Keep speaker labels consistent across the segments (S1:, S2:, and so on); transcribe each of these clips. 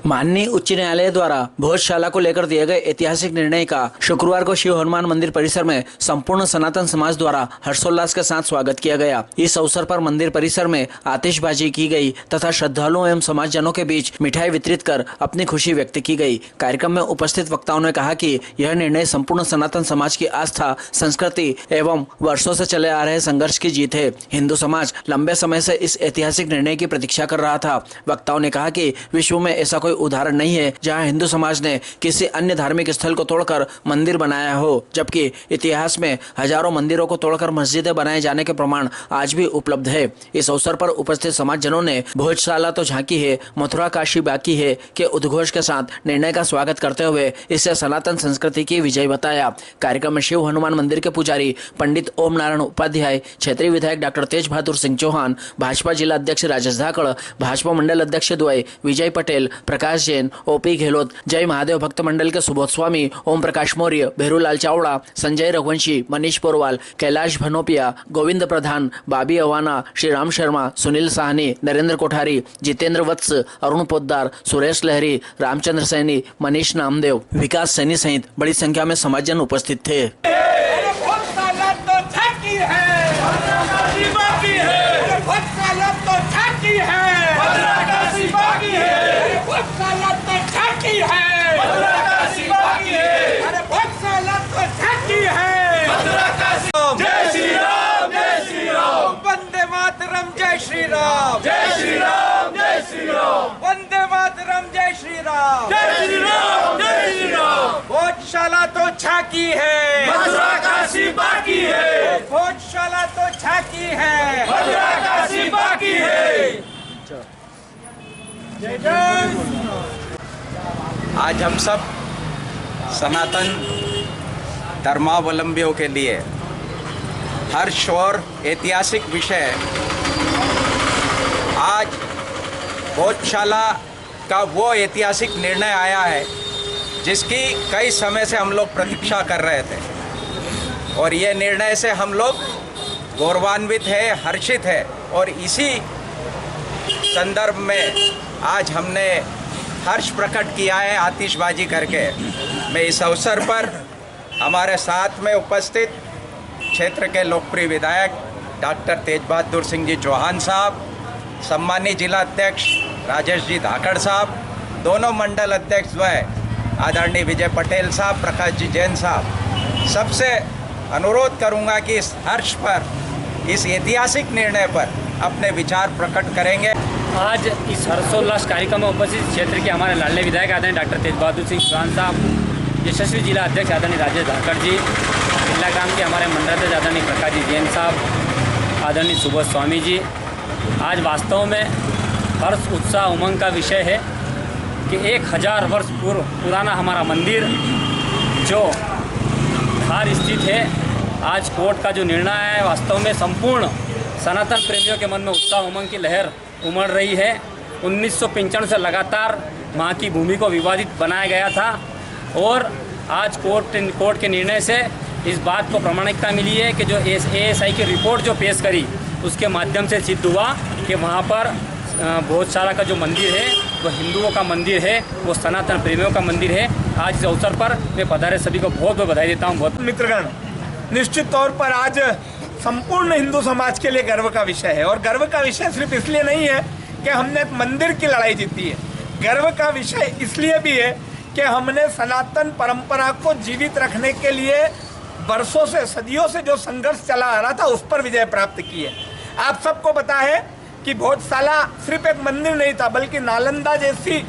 S1: माननीय उच्च न्यायालय द्वारा भोजशाला को लेकर दिए गए ऐतिहासिक निर्णय का शुक्रवार को शिव हनुमान मंदिर परिसर में संपूर्ण सनातन समाज द्वारा हर्षोल्लास के साथ स्वागत किया गया। इस अवसर पर मंदिर परिसर में आतिशबाजी की गई तथा श्रद्धालुओं एवं समाजजनों के बीच मिठाई वितरित कर अपनी खुशी व्यक्त की गई। कार्यक्रम में उपस्थित वक्ताओं ने कहा कि यह निर्णय संपूर्ण सनातन समाज की आस्था, संस्कृति एवं वर्षों से चले आ रहे संघर्ष की जीत है। हिंदू समाज लंबे समय से इस ऐतिहासिक निर्णय की प्रतीक्षा कर रहा था। वक्ताओं ने कहा कि विश्व में ऐसा कोई उदाहरण नहीं है जहां हिंदू समाज ने किसी अन्य धार्मिक स्थल को तोड़कर मंदिर बनाया हो, जबकि इतिहास में हजारों मंदिरों को तोड़कर मस्जिदें बनाए जाने के प्रमाण आज भी उपलब्ध है। इस अवसर पर उपस्थित समाजजनों ने भोजशाला तो झांकी है, मथुरा काशी बाकी है के उद्घोष के साथ निर्णय का स्वागत करते हुए इसे सनातन संस्कृति की विजय बताया। कार्यक्रम में शिव हनुमान मंदिर के पुजारी पंडित ओम नारायण उपाध्याय, क्षेत्रीय विधायक डॉक्टर तेज बहादुर सिंह चौहान, भाजपा जिला अध्यक्ष राजेश धाकड़, भाजपा मंडल अध्यक्ष द्वय विजय पटेल, प्रकाश जैन, ओपी गहलोत, जय महादेव भक्त मंडल के सुबोध स्वामी, ओम प्रकाश मौर्य, भेरूलाल चावड़ा, संजय रघुवंशी, मनीष पोरवाल, कैलाश भनोपिया, गोविंद प्रधान, बाबी अवाना, श्री राम शर्मा, सुनील साहनी, नरेंद्र कोठारी, जितेंद्र वत्स, अरुण पोद्दार, सुरेश लहरी, रामचंद्र सैनी, मनीष नामदेव, विकास सैनी सहित बड़ी संख्या में समाजजन उपस्थित थे।
S2: जय श्री राम, जय श्री राम, जय श्री राम, वंदे मातरम, जय श्री राम, जय श्री राम, जय श्री राम। भोजशाला तो झांकी है, मथुरा काशी बाकी है। भोजशाला तो झांकी है, मथुरा काशी बाकी है। जय जय।
S3: आज हम सब सनातन धर्मावलंबियों के लिए हर्ष और ऐतिहासिक विषय आज भोजशाला का वो ऐतिहासिक निर्णय आया है जिसकी कई समय से हम लोग प्रतीक्षा कर रहे थे और ये निर्णय से हम लोग गौरवान्वित है, हर्षित है। और इसी संदर्भ में आज हमने हर्ष प्रकट किया है आतिशबाजी करके। मैं इस अवसर पर हमारे साथ में उपस्थित क्षेत्र के लोकप्रिय विधायक डॉक्टर तेज बहादुर सिंह जी चौहान साहब, सम्मानीय जिला अध्यक्ष राजेश जी धाकड़ साहब, दोनों मंडल अध्यक्ष व आदरणीय विजय पटेल साहब, प्रकाश जी जैन साहब, सबसे अनुरोध करूंगा कि इस हर्ष पर, इस ऐतिहासिक निर्णय पर अपने विचार प्रकट करेंगे।
S4: आज इस हर्षोल्लास कार्यक्रम में उपस्थित क्षेत्र के हमारे लाडले विधायक आदरणीय डॉक्टर तेज बहादुर सिंह चौहान साहब, यशस्वी जिला अध्यक्ष आदरणीय राजेश धाकड़ जी, जिला ग्राम के हमारे मंडल अध्यक्ष आदरणीय प्रकाश जी जैन साहब, आदरणीय सुबोध स्वामी जी, आज वास्तव में हर्ष, उत्साह, उमंग का विषय है कि 1000 वर्ष पूर्व पुराना हमारा मंदिर जो धार स्थित है, आज कोर्ट का जो निर्णय है वास्तव में संपूर्ण सनातन प्रेमियों के मन में उत्साह, उमंग की लहर उमड़ रही है। 1995 से लगातार वहाँ की भूमि को विवादित बनाया गया था और आज कोर्ट के निर्णय से इस बात को प्रामाणिकता मिली है कि जो ASI की रिपोर्ट जो पेश करी उसके माध्यम से सिद्ध हुआ कि वहाँ पर भोजशाला का जो मंदिर है वो हिंदुओं का मंदिर है, वो सनातन प्रेमियों का मंदिर है। आज इस अवसर पर मैं पधारे सभी को बहुत बहुत बधाई देता हूँ। बहुत
S2: मित्रगण, निश्चित तौर पर आज संपूर्ण हिंदू समाज के लिए गर्व का विषय है और गर्व का विषय सिर्फ इसलिए नहीं है कि हमने एक मंदिर की लड़ाई जीती है। गर्व का विषय इसलिए भी है कि हमने सनातन परंपरा को जीवित रखने के लिए वर्षों से, सदियों से जो संघर्ष चला आ रहा था उस पर विजय प्राप्त की है। आप सबको पता है कि भोजशाला सिर्फ एक मंदिर नहीं था बल्कि नालंदा जैसी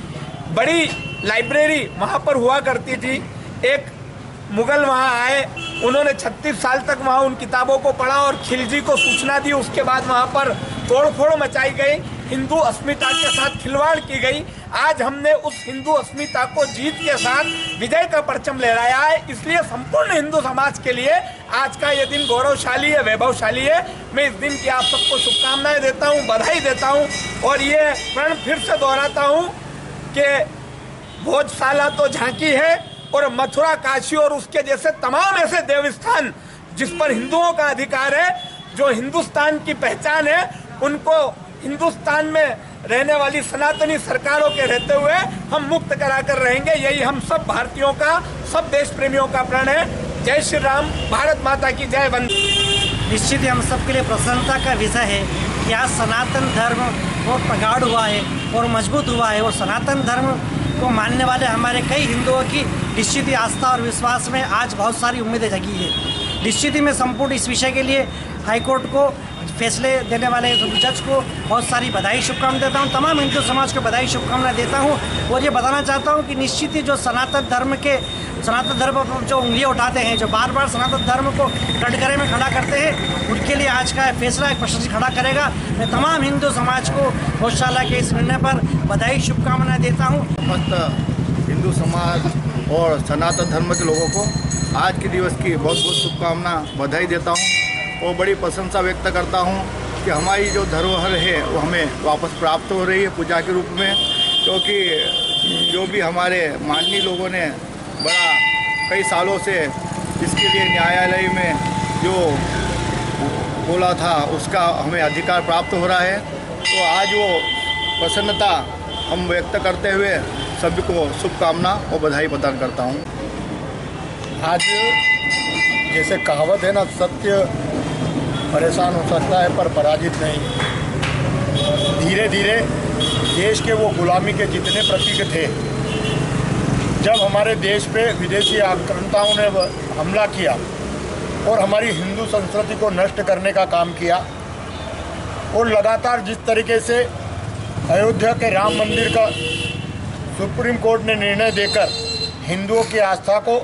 S2: बड़ी लाइब्रेरी वहाँ पर हुआ करती थी। एक मुगल वहाँ आए, उन्होंने 36 साल तक वहाँ उन किताबों को पढ़ा और खिलजी को सूचना दी। उसके बाद वहाँ पर तोड़फोड़ मचाई गई, हिंदू अस्मिता के साथ खिलवाड़ की गई। आज हमने उस हिंदू अस्मिता को जीत के साथ विजय का परचम लहराया है। इसलिए संपूर्ण हिंदू समाज के लिए आज का ये दिन गौरवशाली है, वैभवशाली है। मैं इस दिन की आप सबको शुभकामनाएं देता हूँ, बधाई देता हूँ और ये प्रण फिर से दोहराता हूँ कि भोजशाला तो झांकी है और मथुरा काशी और उसके जैसे तमाम ऐसे देवस्थान जिस पर हिंदुओं का अधिकार है, जो हिंदुस्तान की पहचान है, उनको हिंदुस्तान में रहने वाली सनातनी सरकारों के रहते हुए हम मुक्त करा कर रहेंगे। यही हम सब भारतीयों का, सब देश प्रेमियों का प्रण है। जय श्री राम, भारत माता की जय। वंदे।
S5: निश्चित ही हम सबके लिए प्रसन्नता का विषय है कि आज सनातन धर्म बहुत प्रगाढ़ हुआ है और मजबूत हुआ है और सनातन धर्म को मानने वाले हमारे कई हिंदुओं की निश्चित ही आस्था और विश्वास में आज बहुत सारी उम्मीदें जगी है। निश्चित ही मैं संपूर्ण इस विषय के लिए हाईकोर्ट को फैसले देने वाले जज को बहुत सारी बधाई शुभकामनाएं देता हूं, तमाम हिंदू समाज को बधाई शुभकामनाएं देता हूं और ये बताना चाहता हूं कि निश्चित ही जो सनातन धर्म पर जो उंगलियां उठाते हैं, जो बार बार सनातन धर्म को कटघरे में खड़ा करते हैं, उनके लिए आज का फैसला एक प्रशासन खड़ा करेगा। मैं तमाम हिंदू समाज को गौशाला के इस निर्णय पर बधाई शुभकामनाएं देता हूँ।
S6: समस्त हिंदू समाज और सनातन धर्म के लोगों को आज के दिवस की बहुत बहुत शुभकामना बधाई देता हूँ और बड़ी प्रशंसा व्यक्त करता हूँ कि हमारी जो धरोहर है वो हमें वापस प्राप्त हो रही है पूजा के रूप में, क्योंकि जो भी हमारे माननीय लोगों ने बड़ा कई सालों से इसके लिए न्यायालय में जो बोला था उसका हमें अधिकार प्राप्त हो रहा है। तो आज वो प्रसन्नता हम व्यक्त करते हुए सभी को शुभकामना और बधाई प्रदान करता हूँ।
S7: आज जैसे कहावत है ना, सत्य परेशान हो सकता है पर पराजित नहीं। धीरे धीरे देश के वो गुलामी के जितने प्रतीक थे, जब हमारे देश पे विदेशी आक्रांताओं ने हमला किया और हमारी हिंदू संस्कृति को नष्ट करने का काम किया और लगातार जिस तरीके से अयोध्या के राम मंदिर का सुप्रीम कोर्ट ने निर्णय देकर हिंदुओं की आस्था को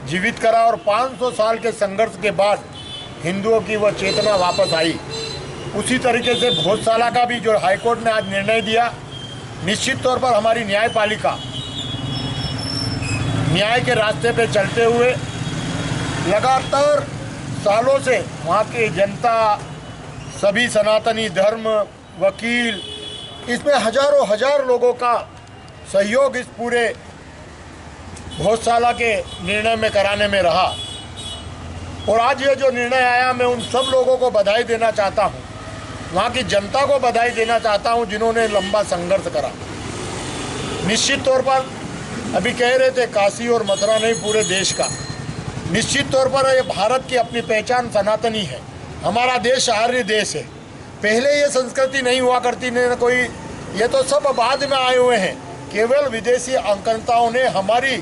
S7: जीवित करा और 500 साल के संघर्ष के बाद हिंदुओं की वह चेतना वापस आई, उसी तरीके से भोजशाला का भी जो हाईकोर्ट ने आज निर्णय दिया, निश्चित तौर पर हमारी न्यायपालिका न्याय के रास्ते पे चलते हुए लगातार सालों से वहाँ की जनता, सभी सनातनी धर्म, वकील, इसमें हजारों हजार लोगों का सहयोग इस पूरे भोजशाला के निर्णय में कराने में रहा। और आज ये जो निर्णय आया, मैं उन सब लोगों को बधाई देना चाहता हूँ, वहाँ की जनता को बधाई देना चाहता हूँ जिन्होंने लंबा संघर्ष करा। निश्चित तौर पर अभी कह रहे थे काशी और मथुरा नहीं, पूरे देश का, निश्चित तौर पर ये भारत की अपनी पहचान सनातनी है। हमारा देश आर्य देश है। पहले ये संस्कृति नहीं हुआ करती न कोई, ये तो सब बाद में आए हुए हैं। केवल विदेशी आक्रांताओं ने हमारी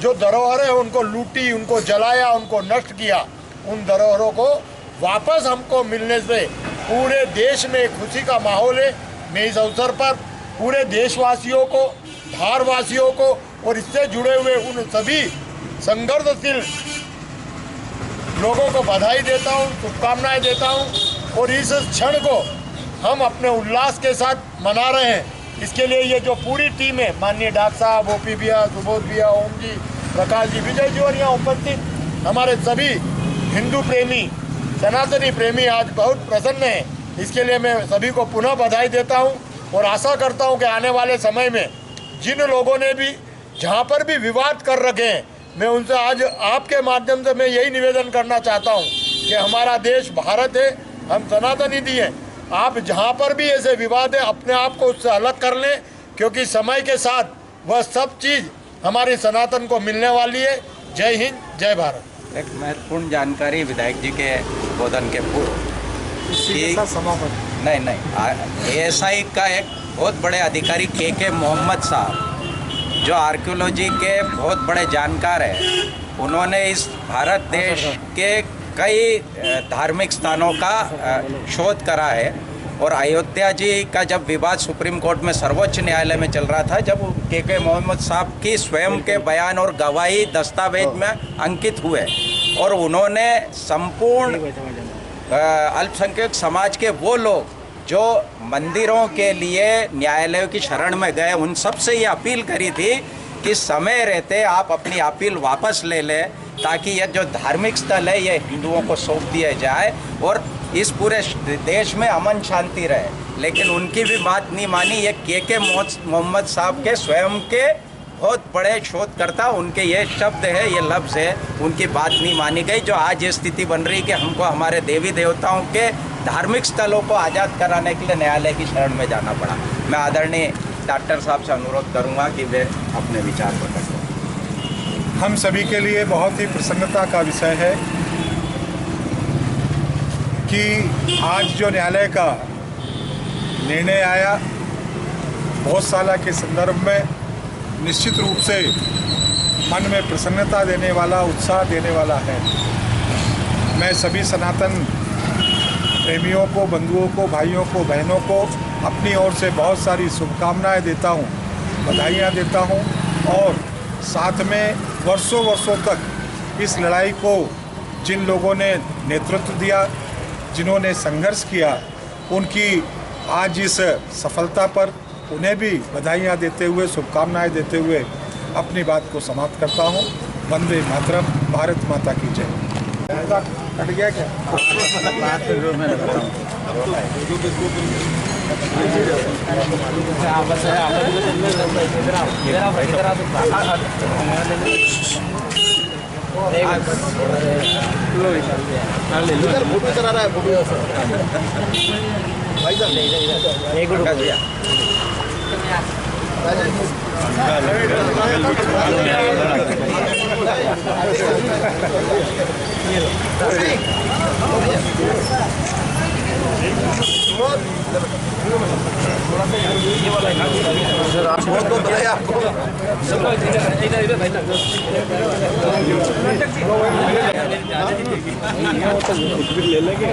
S7: जो धरोहर है उनको लूटी, उनको जलाया, उनको नष्ट किया। उन धरोहरों को वापस हमको मिलने से पूरे देश में खुशी का माहौल है। मैं इस अवसर पर पूरे देशवासियों को, धारवासियों को और इससे जुड़े हुए उन सभी संघर्षशील लोगों को बधाई देता हूँ, शुभकामनाएं देता हूँ। और इस क्षण को हम अपने उल्लास के साथ मना रहे हैं। इसके लिए ये जो पूरी टीम है, माननीय डॉक्टर साहब, ओपी भैया, सुबोध भैया, ओम जी, प्रकाश जी, विजय जी और यहाँ उपस्थित हमारे सभी हिंदू प्रेमी, सनातनी प्रेमी आज बहुत प्रसन्न हैं। इसके लिए मैं सभी को पुनः बधाई देता हूँ और आशा करता हूँ कि आने वाले समय में जिन लोगों ने भी जहाँ पर भी विवाद कर रखे हैं, मैं उनसे आज आपके माध्यम से मैं यही निवेदन करना चाहता हूँ कि हमारा देश भारत है, हम सनातनी दी हैं। आप जहाँ पर भी ऐसे विवाद है, अपने आप को उससे अलग कर लें, क्योंकि समय के साथ वह सब चीज़ हमारी सनातन को मिलने वाली है। जय हिंद, जय भारत।
S3: एक महत्वपूर्ण जानकारी विधायक जी के बोधन के पूर्व नहीं एएसआई का एक बहुत बड़े अधिकारी के मोहम्मद साहब, जो आर्कियोलॉजी के बहुत बड़े जानकार हैं, उन्होंने इस भारत देश के कई धार्मिक स्थानों का शोध करा है। और अयोध्या जी का जब विवाद सुप्रीम कोर्ट में, सर्वोच्च न्यायालय में चल रहा था, जब के मोहम्मद साहब की स्वयं के बयान और गवाही दस्तावेज में अंकित हुए और उन्होंने संपूर्ण अल्पसंख्यक समाज के वो लोग जो मंदिरों के लिए न्यायालयों की शरण में गए, उन सब से ये अपील करी थी कि समय रहते आप अपनी अपील वापस ले लें, ताकि यह जो धार्मिक स्थल है ये हिंदुओं को सौंप दिया जाए और इस पूरे देश में अमन शांति रहे। लेकिन उनकी भी बात नहीं मानी। ये के मोहम्मद साहब के स्वयं के बहुत बड़े शोधकर्ता, उनके ये शब्द है, ये लफ्ज़ है, उनकी बात नहीं मानी गई। जो आज ये स्थिति बन रही कि हमको हमारे देवी देवताओं के धार्मिक स्थलों को आज़ाद कराने के लिए न्यायालय की शरण में जाना पड़ा। मैं आदरणीय डॉक्टर साहब से अनुरोध करूंगा कि वे अपने विचार प्रकट करें।
S7: हम सभी के लिए बहुत ही प्रसन्नता का विषय है कि आज जो न्यायालय का निर्णय आया गौशाला के संदर्भ में निश्चित रूप से मन में प्रसन्नता देने वाला, उत्साह देने वाला है। मैं सभी सनातन प्रेमियों को, बंधुओं को, भाइयों को, बहनों को अपनी ओर से बहुत सारी शुभकामनाएं देता हूं, बधाइयां देता हूं और साथ में वर्षों वर्षों तक इस लड़ाई को जिन लोगों ने नेतृत्व दिया, जिन्होंने संघर्ष किया, उनकी आज इस सफलता पर उन्हें भी बधाइयां देते हुए, शुभकामनाएं देते हुए अपनी बात को समाप्त करता हूं। वंदे मातरम, भारत माता की जय। कट गया क्या?
S6: फोटो चला रहा है, फोटो भाई
S7: ले लेंगे।